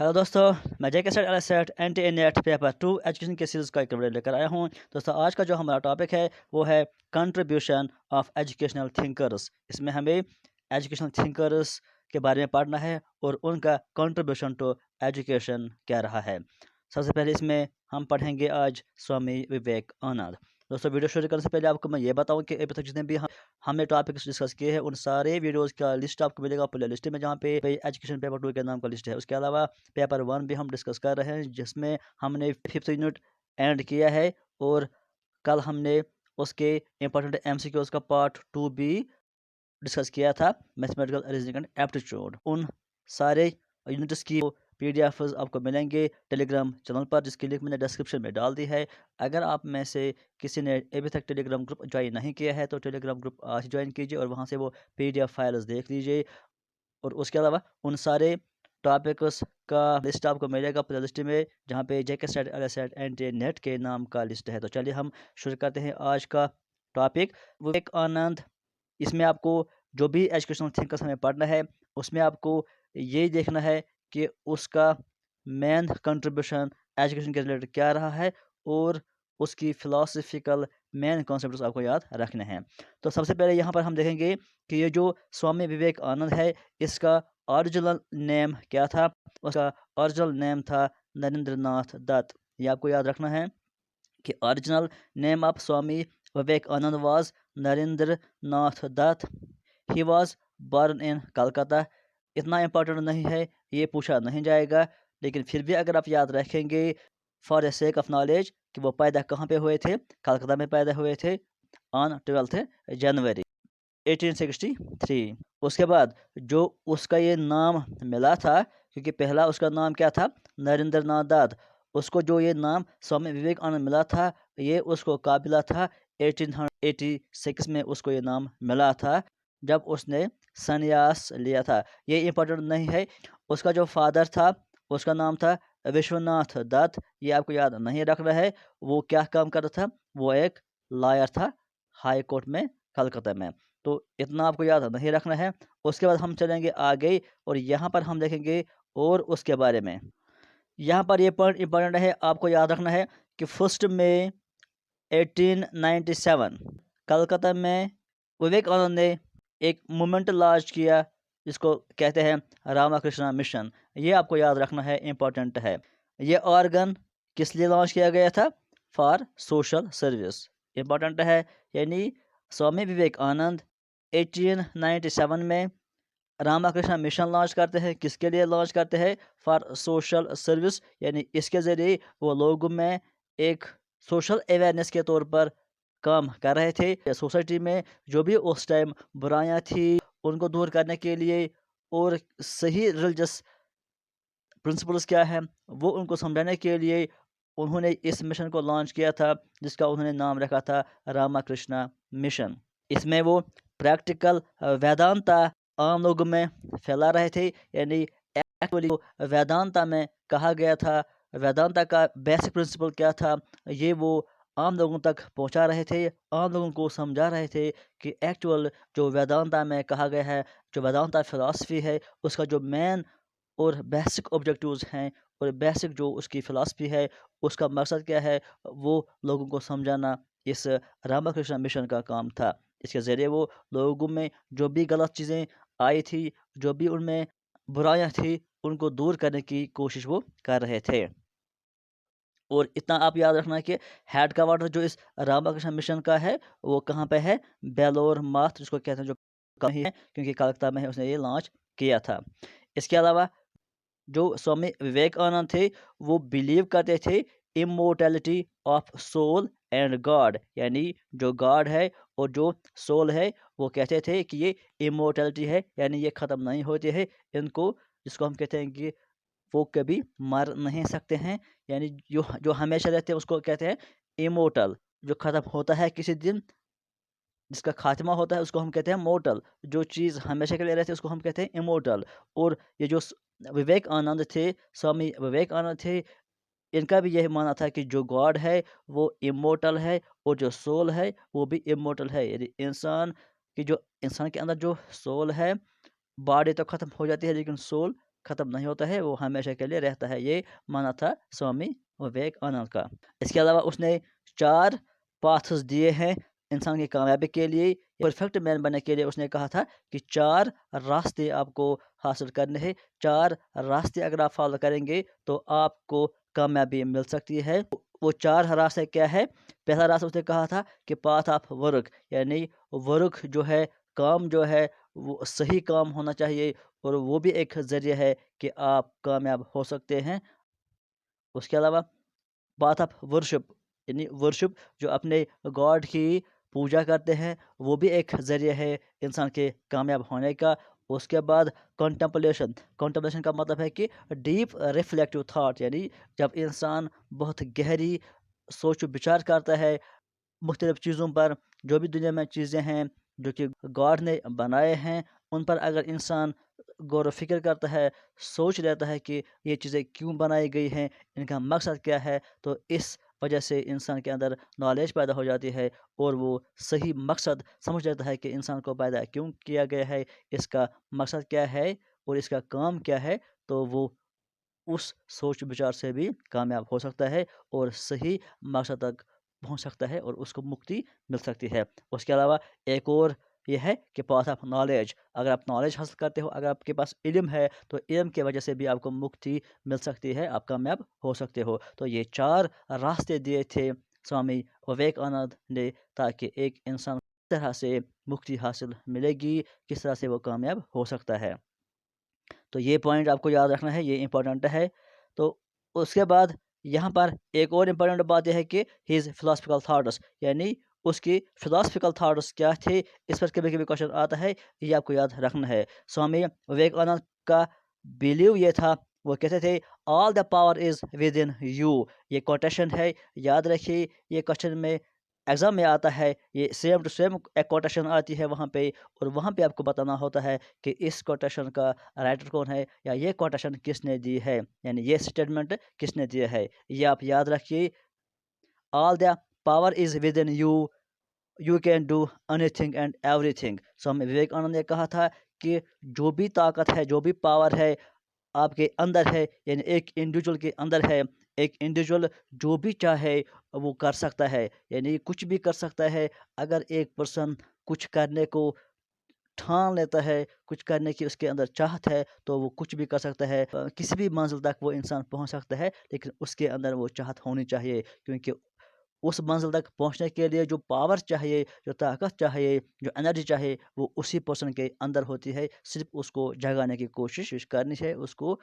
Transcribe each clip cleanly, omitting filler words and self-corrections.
Hello दोस्तों, मैं JK SET SET एंटी नेट पेपर 2 एजुकेशन के सीरीज़ का एक वीडियो लेकर आया हूं। दोस्तों, आज का जो हमारा टॉपिक है वो है कंट्रीब्यूशन ऑफ एजुकेशनल थिंकर्स। इसमें हमें एजुकेशनल थिंकर्स के बारे में पढ़ना है और उनका कंट्रीब्यूशन टू एजुकेशन क्या रहा है। सबसे पहले इसमें हम पढ़ेंगे आज स्वामी विवेकानंद। दोस्तों, वीडियो शुरू करने से पहले आपको मैं ये बताऊं कि अभी तक जितने भी हमने टॉपिक्स डिस्कस किए हैं उन सारे वीडियोस का लिस्ट आपको मिलेगा प्ले लिस्ट में, जहाँ पे एजुकेशन पेपर 2 के नाम का लिस्ट है। उसके अलावा पेपर 1 भी हम डिस्कस कर रहे हैं, जिसमें हमने 5th यूनिट एंड किया है और कल हमने उसके इंपॉर्टेंट MCQs का पार्ट 2 भी डिस्कस किया था, मैथमेटिकल रीजनिंग एंड एप्टीट्यूड। उन सारे यूनिट्स की PDFs आपको मिलेंगे टेलीग्राम चैनल पर, जिसकी लिंक मैंने डिस्क्रिप्शन में डाल दी है। अगर आप में से किसी ने अभी तक टेलीग्राम ग्रुप ज्वाइन नहीं किया है तो टेलीग्राम ग्रुप आज ज्वाइन कीजिए और वहाँ से वो PDF फाइल्स देख लीजिए। और उसके अलावा उन सारे टॉपिक्स का लिस्ट आपको मिलेगा प्ले लिस्ट में, जहाँ पे जेके सेट LSAT एंटी नेट के नाम का लिस्ट है। तो चलिए हम शुरू करते हैं आज का टॉपिक, विवेकानंद। इसमें आपको जो भी एजुकेशनल थिंकर्स हमें पढ़ना है उसमें आपको ये देखना है कि उसका मेन कंट्रीब्यूशन एजुकेशन के रिलेटेड क्या रहा है और उसकी फिलोसफिकल मेन कॉन्सेप्ट्स आपको याद रखने हैं। तो सबसे पहले यहाँ पर हम देखेंगे कि ये जो स्वामी विवेकानंद है, इसका ओरिजिनल नेम क्या था। उसका ओरिजिनल नेम था नरेंद्र नाथ दत्त। ये आपको याद रखना है कि original name of Swami Vivekananda was Narendra Nath Datta. He was born in Calcutta. इतना इम्पोर्टेंट नहीं है, ये पूछा नहीं जाएगा, लेकिन फिर भी अगर आप याद रखेंगे for the sake of knowledge कि वो पैदा कहाँ पे हुए थे, कलकत्ता में पैदा हुए थे ऑन 12 जनवरी 1863। उसके बाद जो उसका ये नाम मिला था, क्योंकि पहला उसका नाम क्या था, नरेंद्र नाथ दत्त, उसको जो ये नाम स्वामी विवेकानंद मिला था, ये उसको काबिला था 1886 में उसको ये नाम मिला था, जब उसने संन्यास लिया था। ये इम्पोर्टेंट नहीं है। उसका जो फादर था उसका नाम था विश्वनाथ दत्त। ये आपको याद नहीं रखना है। वो क्या काम करता था, वो एक लॉयर था हाई कोर्ट में कलकत्ता में। तो इतना आपको याद नहीं रखना है। उसके बाद हम चलेंगे आगे और यहाँ पर हम देखेंगे और उसके बारे में। यहाँ पर ये पॉइंट इंपॉर्टेंट है, आपको याद रखना है कि 1 मई 1897 कलकत्ता में विवेकानंद ने एक मूवमेंट लॉन्च किया, जिसको कहते हैं रामाकृष्णा मिशन। ये आपको याद रखना है, इम्पोर्टेंट है। ये ऑर्गन किस लिए लॉन्च किया गया था, फॉर सोशल सर्विस। इम्पोर्टेंट है, यानी स्वामी विवेकानंद 1897 में रामाकृष्ण मिशन लॉन्च करते हैं। किसके लिए लॉन्च करते हैं, फॉर सोशल सर्विस, यानी इसके ज़रिए वो लोगों में एक सोशल अवेयरनेस के तौर पर काम कर रहे थे। सोसाइटी में जो भी उस टाइम बुराइयां थी उनको दूर करने के लिए और सही रिलीजियस प्रिंसिपल्स क्या है वो उनको समझाने के लिए उन्होंने इस मिशन को लॉन्च किया था, जिसका उन्होंने नाम रखा था रामाकृष्णा मिशन। इसमें वो प्रैक्टिकल वेदांता आम लोगों में फैला रहे थे, यानी एक्चुअली वेदांता में कहा गया था, वेदांता का बेसिक प्रिंसिपल क्या था, ये वो आम लोगों तक पहुंचा रहे थे। आम लोगों को समझा रहे थे कि एक्चुअल जो वेदांता में कहा गया है, जो वेदांता फिलॉसफी है, उसका जो मेन और बेसिक ऑब्जेक्टिव्स हैं और बेसिक जो उसकी फ़िलासफ़ी है, उसका मकसद क्या है, वो लोगों को समझाना इस रामाकृष्ण मिशन का काम था। इसके ज़रिए वो लोगों में जो भी गलत चीज़ें आई थी, जो भी उनमें बुराइयां थी, उनको दूर करने की कोशिश वो कर रहे थे। और इतना आप याद रखना कि हेड का वाटर जो इस रामाकृष्ण मिशन का है वो कहाँ पे है, बेलोर माथ, जिसको कहते हैं, जो कहीं है, क्योंकि कलकत्ता में है, उसने ये लॉन्च किया था। इसके अलावा जो स्वामी विवेकानंद थे वो बिलीव करते थे immortality of soul and God, यानी जो गॉड है और जो सोल है, वो कहते थे कि ये इमोर्टैलिटी है, यानी ये ख़त्म नहीं होते हैं। इनको, जिसको हम कहते हैं कि वो कभी मर नहीं सकते हैं, यानी जो जो हमेशा रहते हैं उसको कहते हैं इमोर्टल। जो ख़त्म होता है किसी दिन, जिसका खात्मा होता है, उसको हम कहते हैं मोर्टल। जो चीज़ हमेशा के लिए रहती है उसको हम कहते हैं इमोर्टल। और ये जो विवेकानंद थे, स्वामी विवेकानंद थे, इनका भी यही मानना था कि जो गॉड है वो इमोर्टल है और जो सोल है वो भी इमोर्टल है। यदि इंसान के अंदर जो सोल है, बॉडी तो ख़त्म हो जाती है लेकिन सोल ख़त्म नहीं होता है, वो हमेशा के लिए रहता है। ये माना था स्वामी विवेकानंद का। इसके अलावा उसने 4 पाथ्स दिए हैं इंसान की कामयाबी के लिए। परफेक्ट मैन बनने के लिए उसने कहा था कि 4 रास्ते आपको हासिल करने हैं। 4 रास्ते अगर आप फॉलो करेंगे तो आपको कामयाबी मिल सकती है। वो 4 रास्ते क्या है? पहला रास्ता उसने कहा था कि पाथ ऑफ वर्क, यानी वर्क जो है, काम जो है, वो सही काम होना चाहिए और वो भी एक ज़रिया है कि आप कामयाब हो सकते हैं। उसके अलावा पाथ ऑफ वर्शिप, यानी वर्शिप जो अपने गॉड की पूजा करते हैं, वो भी एक ज़रिया है इंसान के कामयाब होने का। उसके बाद कंटेम्पलेशन, कंटेम्पलेशन का मतलब है कि डीप रिफ्लेक्टिव थाट, यानी जब इंसान बहुत गहरी सोच विचार करता है मुख्तलिफ़ चीज़ों पर, जो भी दुनिया में चीज़ें हैं जो कि गॉड ने बनाए हैं, उन पर अगर इंसान गौर व फ़िक्र करता है, सोच लेता है कि ये चीज़ें क्यों बनाई गई हैं, इनका मकसद क्या है, तो इस वजह से इंसान के अंदर नॉलेज पैदा हो जाती है और वो सही मकसद समझ लेता है कि इंसान को पैदा क्यों किया गया है, इसका मकसद क्या है और इसका काम क्या है। तो वो उस सोच विचार से भी कामयाब हो सकता है और सही मकसद तक पहुंच सकता है और उसको मुक्ति मिल सकती है। उसके अलावा एक और ये है कि पाथ ऑफ नॉलेज, अगर आप नॉलेज हासिल करते हो, अगर आपके पास इल्म है, तो इल्म की वजह से भी आपको मुक्ति मिल सकती है, आप कामयाब हो सकते हो। तो ये 4 रास्ते दिए थे स्वामी विवेकानंद ने, ताकि एक इंसान किस तरह से मुक्ति हासिल मिलेगी, किस तरह से वो कामयाब हो सकता है। तो ये पॉइंट आपको याद रखना है, ये इम्पोर्टेंट है। तो उसके बाद यहाँ पर एक और इम्पोर्टेंट बात यह है कि हिज फिलोसफिकल थाट्स, यानी उसकी फिलोसफिकल थाट्स क्या थे, इस पर कभी कभी क्वेश्चन आता है, ये आपको याद रखना है। स्वामी विवेकानंद का बिलीव ये था, वो कहते थे all the power is within you. ये कोटेशन है, याद रखिए, ये क्वेश्चन में एग्ज़ाम में आता है, ये सेम टू सेम एक कोटेशन आती है वहाँ पे, और वहाँ पे आपको बताना होता है कि इस कोटेशन का राइटर कौन है या ये कोटेशन किसने दी है, यानी ये स्टेटमेंट किसने दिया है। ये आप याद रखिए, all the power is within you, you can do anything and everything. Swami Vivekananda ने कहा था कि जो भी ताकत है, जो भी पावर है आपके अंदर है, यानी एक इंडिविजुअल के अंदर है, एक इंडिविजुअल जो भी चाहे वो कर सकता है, यानी कुछ भी कर सकता है। अगर एक पर्सन कुछ करने को ठान लेता है, कुछ करने की उसके अंदर चाहत है, तो वो कुछ भी कर सकता है। किसी भी मंजिल तक वो इंसान पहुंच सकता है, लेकिन उसके अंदर वो चाहत होनी चाहिए, क्योंकि उस मंजिल तक पहुंचने के लिए जो पावर चाहिए, जो ताकत चाहिए, जो एनर्जी चाहिए, वो उसी पर्सन के अंदर होती है। सिर्फ उसको जगाने की कोशिश करनी है, उसको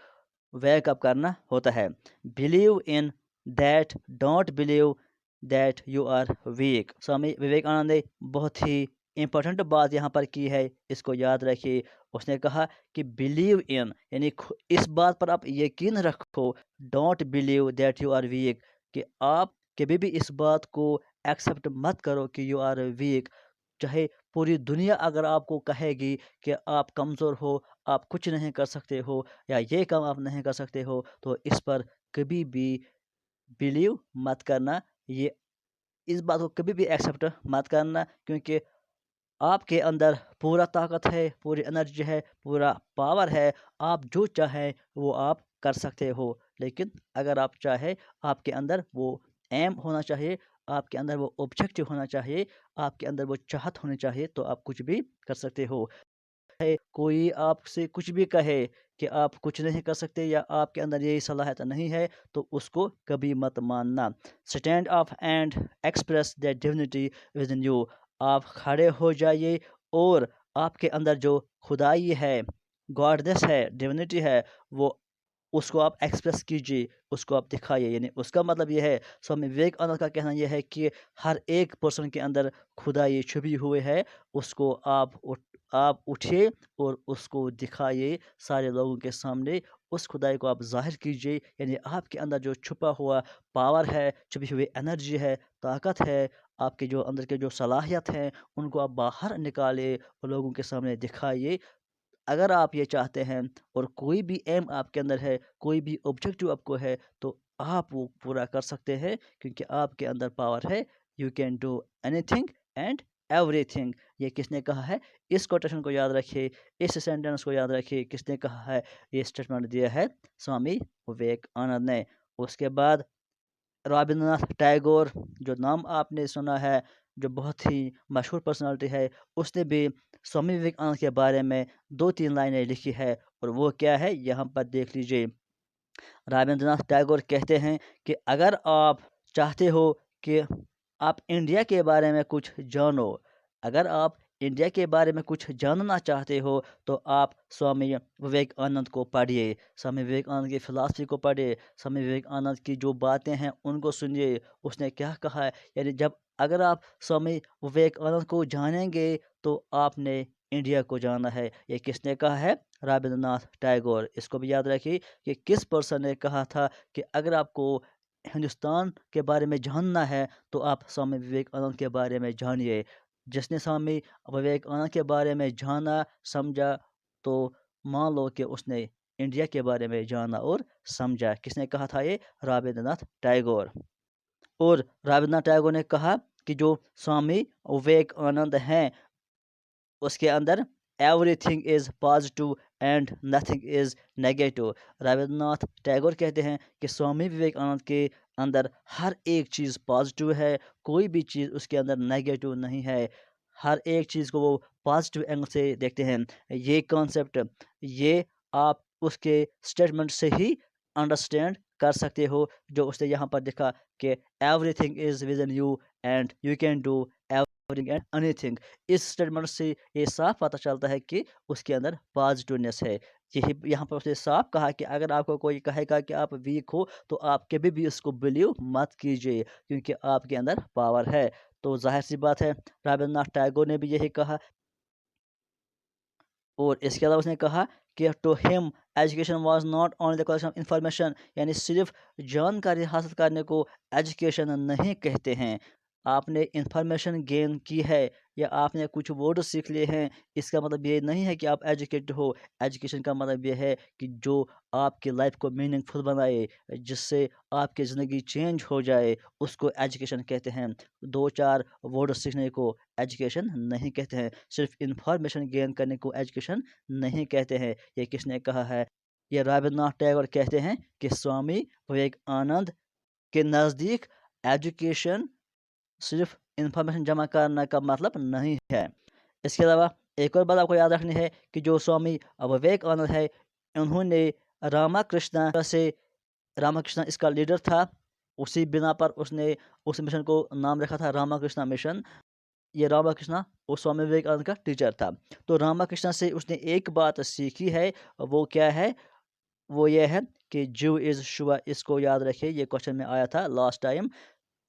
वेक अप करना होता है। Believe in that, don't believe that you are weak. Swami Vivekananda ने बहुत ही इम्पोर्टेंट बात यहाँ पर की है, इसको याद रखिए। उसने कहा कि बिलीव इन, यानी इस बात पर आप यकीन रखो, don't believe that you are weak, कि आप कभी भी इस बात को एक्सेप्ट मत करो कि यू आर वीक। चाहे पूरी दुनिया अगर आपको कहेगी कि आप कमज़ोर हो, आप कुछ नहीं कर सकते हो, या ये काम आप नहीं कर सकते हो, तो इस पर कभी भी बिलीव मत करना। ये इस बात को कभी भी एक्सेप्ट मत करना, क्योंकि आपके अंदर पूरा ताकत है, पूरी एनर्जी है, पूरा पावर है। आप जो चाहें वो आप कर सकते हो, लेकिन अगर आप चाहे, आपके अंदर वो एम होना चाहिए, आपके अंदर वो ऑब्जेक्टिव होना चाहिए, आपके अंदर वो चाहत होनी चाहिए, तो आप कुछ भी कर सकते हो। है कोई आपसे कुछ भी कहे कि आप कुछ नहीं कर सकते या आपके अंदर यही सलाहियत नहीं है, तो उसको कभी मत मानना। Stand up and express that divinity with in you. आप खड़े हो जाइए और आपके अंदर जो खुदाई है, गॉडनेस है, डिविनिटी है, वो उसको आप एक्सप्रेस कीजिए, उसको आप दिखाइए। यानी उसका मतलब ये है, स्वामी विवेकानंद का कहना यह है कि हर एक पर्सन के अंदर खुदाई छुपी हुई है, उसको आप उठिए और उसको दिखाइए सारे लोगों के सामने, उस खुदाई को आप ज़ाहिर कीजिए। यानी आपके अंदर जो छुपा हुआ पावर है, छुपी हुई एनर्जी है, ताकत है, आपके जो अंदर के जो सलाहियत हैं, उनको आप बाहर निकालिए और लोगों के सामने दिखाइए। अगर आप ये चाहते हैं और कोई भी एम आपके अंदर है, कोई भी ऑब्जेक्टिव आपको है, तो आप वो पूरा कर सकते हैं, क्योंकि आपके अंदर पावर है। You can do anything and everything, ये किसने कहा है? इस कोटेशन को याद रखिए, इस सेंटेंस को याद रखिए, किसने कहा है? ये स्टेटमेंट दिया है स्वामी विवेकानंद ने। उसके बाद रविंद्रनाथ टैगोर, जो नाम आपने सुना है, जो बहुत ही मशहूर पर्सनालिटी है, उसने भी स्वामी विवेकानंद के बारे में 2-3 लाइनें लिखी है, और वो क्या है यहाँ पर देख लीजिए। रविंद्रनाथ टैगोर कहते हैं कि अगर आप चाहते हो कि आप इंडिया के बारे में कुछ जानो, अगर आप इंडिया के बारे में कुछ जानना चाहते हो, तो आप स्वामी विवेकानंद को पढ़िए, स्वामी विवेकानंद की फिलॉसफी को पढ़िए, स्वामी विवेकानंद की जो बातें हैं उनको सुनिए, उसने क्या कहा है। यानी जब अगर आप स्वामी विवेकानंद को जानेंगे तो आपने इंडिया को जाना है। ये किसने कहा है? रविंद्रनाथ टैगोर। इसको भी याद रखिए कि किस पर्सन ने कहा था कि अगर आपको हिंदुस्तान के बारे में जानना है तो आप स्वामी विवेकानंद के बारे में जानिए। जिसने स्वामी विवेकानंद के बारे में जाना समझा, तो मान लो कि उसने इंडिया के बारे में जाना और समझा। किसने कहा था ये? रविंद्रनाथ टैगोर। और रविंद्रनाथ टैगोर ने कहा कि जो स्वामी विवेकानंद हैं उसके अंदर everything is positive and nothing is negative. Rabindranath Tagore कहते हैं कि स्वामी विवेकानंद के अंदर हर एक चीज़ पॉजिटिव है, कोई भी चीज़ उसके अंदर नेगेटिव नहीं है। हर एक चीज़ को वो पॉजिटिव एंगल से देखते हैं। ये कॉन्सेप्ट, ये आप उसके स्टेटमेंट से ही अंडरस्टैंड कर सकते हो, जो उसने यहाँ पर देखा कि everything is within you and you can do everything and anything. इस स्टेटमेंट से ये साफ पता चलता है कि उसके अंदर पॉजिटिवनेस है। यही यहाँ पर उसने साफ कहा कि अगर आपको कोई कहेगा कि आप वीक हो, तो आप कभी भी उसको बिलीव मत कीजिए, क्योंकि आपके अंदर पावर है। तो जाहिर सी बात है, रविंद्रनाथ टैगोर ने भी यही कहा। और इसके अलावा उसने कहा कि to him education was not only the collection of information, यानी सिर्फ जानकारी हासिल करने को एजुकेशन नहीं कहते हैं। आपने इंफॉर्मेशन गेन की है या आपने कुछ वर्ड सीख लिए हैं, इसका मतलब ये नहीं है कि आप एजुकेटेड हो। एजुकेशन का मतलब ये है कि जो आपकी लाइफ को मीनिंगफुल बनाए, जिससे आपकी ज़िंदगी चेंज हो जाए, उसको एजुकेशन कहते हैं। 2-4 वर्ड सीखने को एजुकेशन नहीं कहते हैं, सिर्फ इंफॉर्मेशन गेन करने को एजुकेशन नहीं कहते हैं। ये किसने कहा है? ये रविन्द्रनाथ टैगोर कहते हैं कि स्वामी विवेकानंद के नज़दीक एजुकेशन सिर्फ इंफॉर्मेशन जमा करने का मतलब नहीं है। इसके अलावा एक और बात आपको याद रखनी है कि जो स्वामी विवेकानंद है, उन्होंने रामाकृष्ण से, रामाकृष्ण इसका लीडर था, उसी बिना पर उसने उस मिशन को नाम रखा था रामाकृष्ण मिशन। ये रामाकृष्ण वो स्वामी विवेकानंद का टीचर था। तो रामाकृष्ण से उसने एक बात सीखी है, वो क्या है? वो ये है कि जीव इज़ शिवा। इसको याद रखिए, ये क्वेश्चन में आया था लास्ट टाइम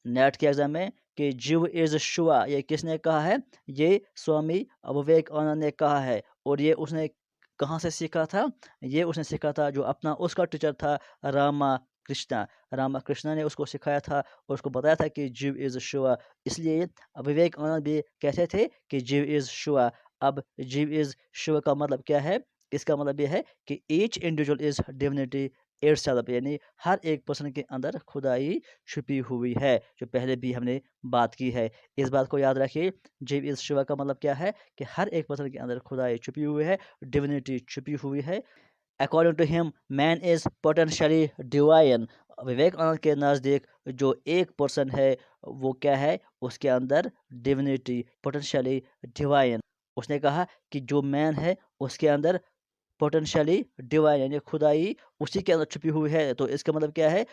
नेट के एग्जाम में कि जीव इज़ शिवा। ये किसने कहा है? ये स्वामी विवेकानंद ने कहा है। और ये उसने कहाँ से सीखा था? ये उसने सीखा था जो अपना उसका टीचर था, रामाकृष्ण। रामाकृष्ण ने उसको सिखाया था और उसको बताया था कि जीव इज़ शिवा। इसलिए विवेकानंद भी कहते थे कि जीव इज़ शिवा। अब जीव इज़ शिवा का मतलब क्या है? इसका मतलब ये है कि each individual is divinity itself, यानी हर एक पर्सन के अंदर खुदाई छुपी हुई है, जो पहले भी हमने बात की है। इस बात को याद रखिए, जीव इस शिवा का मतलब क्या है कि हर एक पर्सन के अंदर खुदाई छुपी हुई है, डिविनिटी छुपी हुई है। According to him man is potentially divine. Vivekananda के नज़दीक जो एक पर्सन है वो क्या है? उसके अंदर डिविनिटी, पोटेंशियली डिवाइन। उसने कहा कि जो मैन है उसके अंदर पोटेंशियली डिवाइन, यानी खुदाई उसी के अंदर छुपी हुई है। तो इसका मतलब क्या है?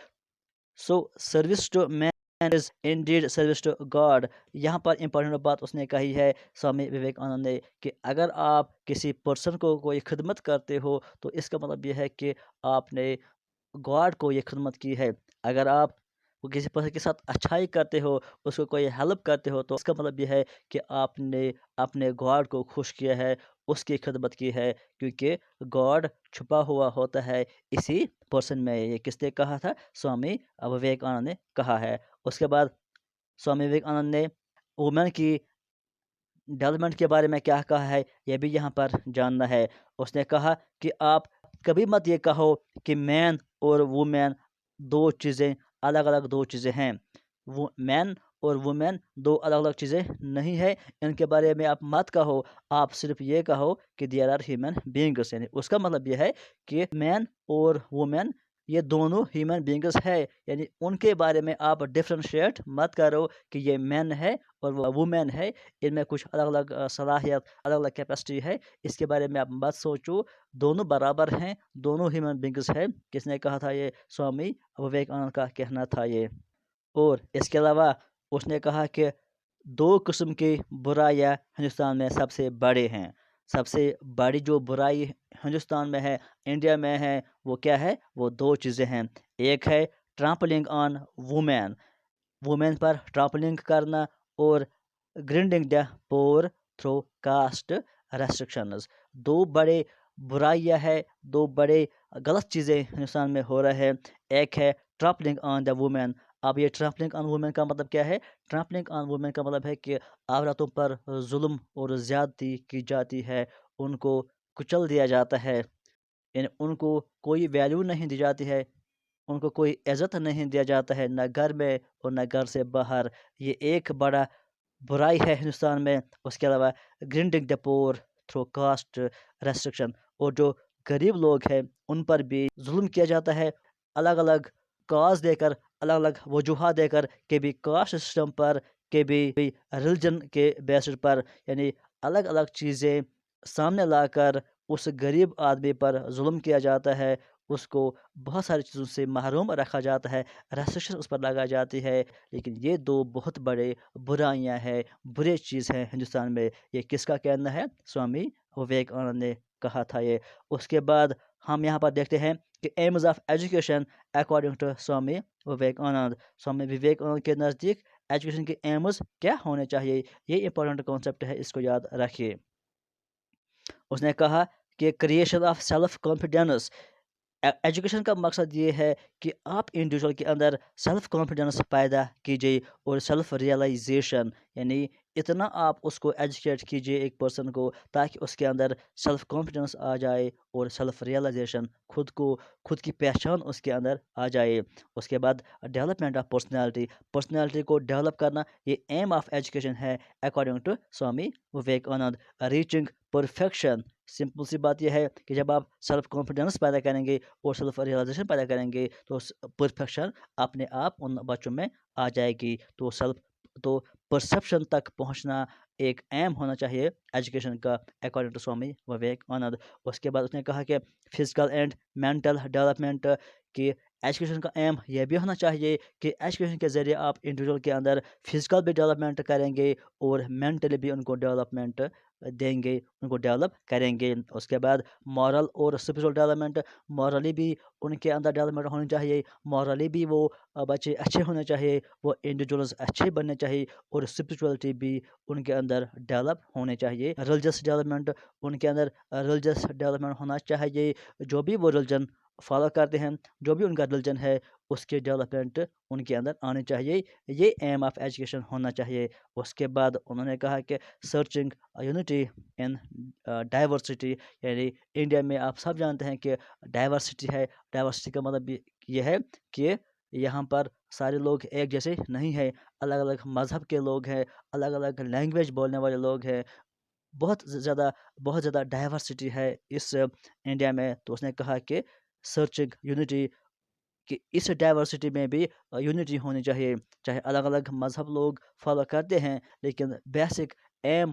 So service to man is indeed service to God. यहाँ पर इंपॉर्टेंट बात उसने कही है स्वामी विवेकानंद ने कि अगर आप किसी पर्सन को कोई खिदमत करते हो, तो इसका मतलब यह है कि आपने गॉड को ये खिदमत की है। अगर आप किसी पर्सन के साथ अच्छाई करते हो, उसको कोई हेल्प करते हो, तो इसका मतलब ये है कि आपने अपने गॉड को खुश किया है, उसकी खिदमत की है, क्योंकि गॉड छुपा हुआ होता है इसी पर्सन में। ये किसने कहा था? स्वामी विवेकानंद ने कहा है। उसके बाद स्वामी विवेकानंद ने वुमेन की डेवलपमेंट के बारे में क्या कहा है, ये भी यहाँ पर जानना है। उसने कहा कि आप कभी मत ये कहो कि मैन और वुमेन दो चीज़ें अलग अलग दो चीज़ें हैं। वो मैन اور وومین دو الگ الگ چیزیں نہیں ہے، ان کے بارے میں آپ مت کہو، آپ صرف یہ کہو کہ دیئر آر ہیومن بینگس، یعنی اس کا مطلب یہ ہے کہ مین اور وومین یہ دونوں ہیومن بینگس ہے، یعنی ان کے بارے میں آپ ڈفرینشیٹ مت کرو کہ یہ مین ہے اور وہ وومین ہے، ان میں کچھ الگ الگ صلاحیت، الگ الگ کیپیسٹی ہے، اس کے بارے میں آپ مت سوچو، دونوں برابر ہیں، دونوں ہیومن بینگس ہے۔ کس نے کہا تھا یہ؟ سوامی وویکانند کا کہنا تھا یہ۔ اور اس کے علاوہ اس نے کہا کہ دو قسم کی برائیاں ہندوستان میں سب سے بڑے ہیں، سب سے بڑی جو برائی ہندوستان میں ہے، انڈیا میں ہے، وہ کیا ہے؟ وہ دو چیزیں ہیں، ایک ہے ٹرامپلنگ آن وومین، وومین پر ٹرامپلنگ کرنا، اور گرینڈنگ دا پور تھرو کاسٹ ریسٹرکشنز۔ دو بڑے برائیاں ہے، دو بڑے غلط چیزیں ہندوستان میں ہو رہے ہیں۔ ایک ہے ٹرامپلنگ آن دا وومین۔ اب یہ ٹرامپلنگ آن وومین کا مطلب کیا ہے؟ ٹرامپلنگ آن وومین کا مطلب ہے کہ عورتوں پر ظلم اور زیادتی کی جاتی ہے، ان کو کچل دیا جاتا ہے، یعنی ان کو کوئی ویلیو نہیں دی جاتی ہے، ان کو کوئی عزت نہیں دیا جاتا ہے، نہ گھر میں اور نہ گھر سے باہر۔ یہ ایک بڑا برائی ہے ہندوستان میں۔ اس کے علاوہ گرینڈنگ دا پور تھرو کاسٹ ریسٹرکشن، اور جو غریب لوگ ہیں ان پر بھی ظلم کیا جاتا ہے، الگ الگ کاز دے کر، الگ الگ وجوہات دے کر، کبھی کاسٹ سسٹم پر، کبھی ریلیجن کے بیسس پر، یعنی الگ الگ چیزیں سامنے لا کر اس غریب آدمی پر ظلم کیا جاتا ہے، اس کو بہت ساری چیزوں سے محروم رکھا جاتا ہے، ریسٹرکشن اس پر لگائی جاتی ہے۔ لیکن یہ دو بہت بڑے برائیاں ہیں، برے چیز ہیں ہندوستان میں۔ یہ کس کا کہنا ہے؟ سوامی وویکانند نے کہا تھا یہ۔ اس کے بعد ہم یہاں پر دیکھتے ہیں کہ aims of education according to Swami Vivekananda. Swami Vivekananda کے نزدیک ایجوکیشن کے ایمز کیا ہونے چاہیے؟ یہ امپورٹنٹ کانسیپٹ ہے، اس کو یاد رکھیے۔ اس نے کہا کہ creation of self confidence, education کا مقصد یہ ہے کہ آپ انڈیویجول کے اندر سیلف کانفیڈنس پیدا کیجیے اور سیلف ریئلائزیشن، یعنی اتنا آپ اس کو ایجوکیٹ کیجیے ایک پرسن کو، تاکہ اس کے اندر سیلف کانفیڈنس آ جائے اور سیلف ریئلائزیشن، خود کی پہچان اس کے اندر آ جائے۔ اس کے بعد ڈیولپمنٹ آف پرسنالٹی کو ڈیولپ کرنا، یہ ایم آف ایجوکیشن ہے according to Swami Vivekananda. Reaching perfection, simple سی بات یہ ہے کہ جب آپ سیلف کانفیڈنس پیدا کریں گے اور سیلف ریئلائزیشن پیدا کریں گے تو پرفیکشن اپنے آپ ان بچوں میں آ جائے گی۔ تو پرسیپشن تک پہنچنا ایک ایم ہونا چاہیے ایجوکیشن کا اکارڈنگ ٹو سوامی وویکانند۔ اس کے بعد اس نے کہا کہ فزیکل اینڈ مینٹل ڈیولپمنٹ، کہ ایجوکیشن کا ایم یہ بھی ہونا چاہیے کہ ایجوکیشن کے ذریعے آپ انڈیویجول کے اندر فزیکل بھی ڈیولپمنٹ کریں گے اور مینٹلی بھی ان کو ڈیولپمنٹ دیں گے، ان کو ڈیولپ کریں گے۔ اس کے بعد مورل اور اسپرچول ڈیولپمنٹ، مورلی بھی ان کے اندر ڈیولپمنٹ ہونی چاہیے، مورلی بھی وہ بچے اچھے ہونے چاہیے، وہ انڈیویجولز اچھے بننے چاہیے، اور اسپرچولیٹی بھی ان کے اندر ڈیولپ ہونے چاہیے۔ ریلیجس ڈیولپمنٹ، ان کے اندر ریلیجس ڈیولپمنٹ ہونا چاہیے، جو بھی وہ ریلیجن فالو کرتے ہیں، جو بھی ان کا ریلیجن ہے، اس کے ڈیولپمنٹ ان کے اندر آنے چاہیے، یہ ایم آف ایجوکیشن ہونا چاہیے۔ اس کے بعد انہوں نے کہا کہ سرچنگ یونٹی ان ڈائیورسٹی، یعنی انڈیا میں آپ سب جانتے ہیں کہ ڈائیورسٹی ہے، ڈائیورسٹی کا مطلب یہ ہے کہ یہاں پر سارے لوگ ایک جیسے نہیں ہیں، الگ الگ مذہب کے لوگ ہیں، الگ الگ لینگویج بولنے والے لوگ ہیں، بہت زیادہ ڈائیورسٹی ہے اس انڈیا میں۔ تو اس نے کہا کہ سرچنگ یونٹی، کہ اس ڈائیورسٹی میں بھی یونٹی ہونی چاہیے، چاہے الگ الگ مذہب لوگ فالو کرتے ہیں، لیکن بیسک ایم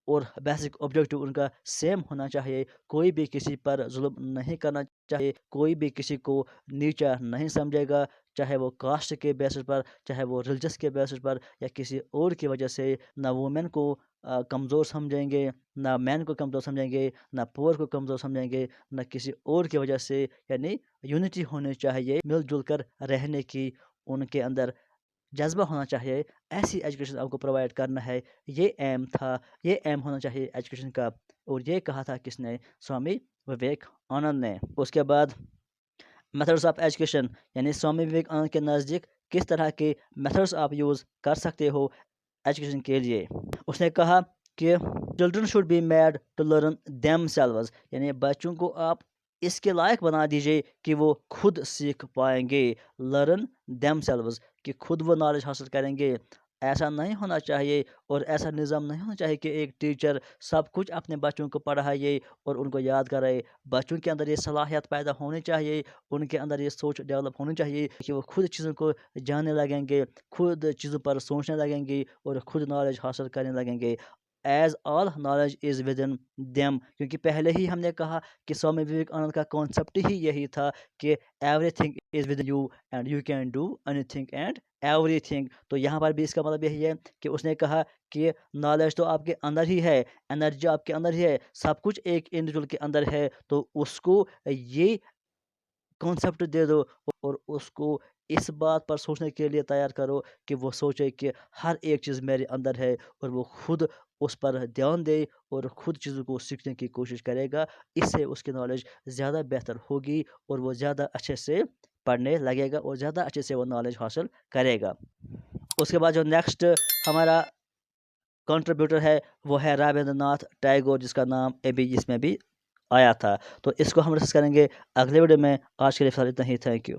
اور بیسک آبجیکٹو ان کا سیم ہونا چاہیے۔ کوئی بھی کسی پر ظلم نہیں کرنا چاہیے، کوئی بھی کسی کو نیچا نہیں سمجھے گا، چاہے وہ کاسٹ کے بیسس پر، چاہے وہ ریلیجس کے بیسس پر، یا کسی اور کی وجہ سے۔ نہ وومن کو کمزور سمجھیں گے، نہ مین کو کمزور سمجھیں گے، نہ پور کو کمزور سمجھیں گے، نہ کسی اور کی وجہ سے، یعنی یونٹی ہونی چاہیے، مل جل کر رہنے کی ان کے اندر جذبہ ہونا چاہیے۔ ایسی ایجوکیشن آپ کو پرووائڈ کرنا ہے، یہ ایم تھا، یہ ایم ہونا چاہیے ایجوکیشن کا، اور یہ کہا تھا کس نے؟ سوامی وویکانند نے۔ اس کے بعد میتھڈس آف ایجوکیشن، یعنی سوامی وویکانند کے نزدیک کس طرح کے میتھڈس آپ یوز کر سکتے ہو ایجوکیشن کے لیے۔ اس نے کہا کہ children should be made to learn themselves, یعنی بچوں کو آپ اس کے لائق بنا دیجیے کہ وہ خود سیکھ پائیں گے، لرن دیم سیلوز، کہ خود وہ نالج حاصل کریں گے۔ ایسا نہیں ہونا چاہیے اور ایسا نظام نہیں ہونا چاہیے کہ ایک ٹیچر سب کچھ اپنے بچوں کو پڑھائے اور ان کو یاد کرائے. بچوں کے اندر یہ صلاحیت پیدا ہونی چاہیے, ان کے اندر یہ سوچ ڈیولپ ہونی چاہیے کہ وہ خود چیزوں کو جاننے لگیں گے, خود چیزوں پر سوچنے لگیں گے اور خود نالج حاصل کرنے لگیں گے. As all knowledge is with in them, کیونکہ پہلے ہی ہم نے کہا کہ سوامی وویکانند کا کانسیپٹ ہی یہی تھا کہ every thing is with you and you can do any thing and every thing. تو یہاں پر بھی اس کا مطلب یہی ہے کہ اس نے کہا کہ نالج تو آپ کے اندر ہی ہے, انرجی آپ کے اندر ہی ہے, سب کچھ ایک انڈیویجول کے اندر ہے, تو اس کو یہ کانسیپٹ دے دو اور اس کو اس بات پر سوچنے کے لیے تیار کرو کہ وہ سوچے کہ ہر ایک چیز میرے اندر ہے, اور وہ خود اس پر دھیان دے اور خود چیزوں کو سیکھنے کی کوشش کرے گا. اس سے اس کی نالج زیادہ بہتر ہوگی اور وہ زیادہ اچھے سے پڑھنے لگے گا اور زیادہ اچھے سے وہ نالج حاصل کرے گا. اس کے بعد جو نیکسٹ ہمارا کنٹریبیوٹر ہے وہ ہے رابندر ناتھ ٹیگور, جس کا نام ابھی اس میں بھی آیا تھا. تو اس کو ہم ڈسکس کریں گے اگلے ویڈیو میں. آج کے لیے فی الحال اتنا ہی. Thank you.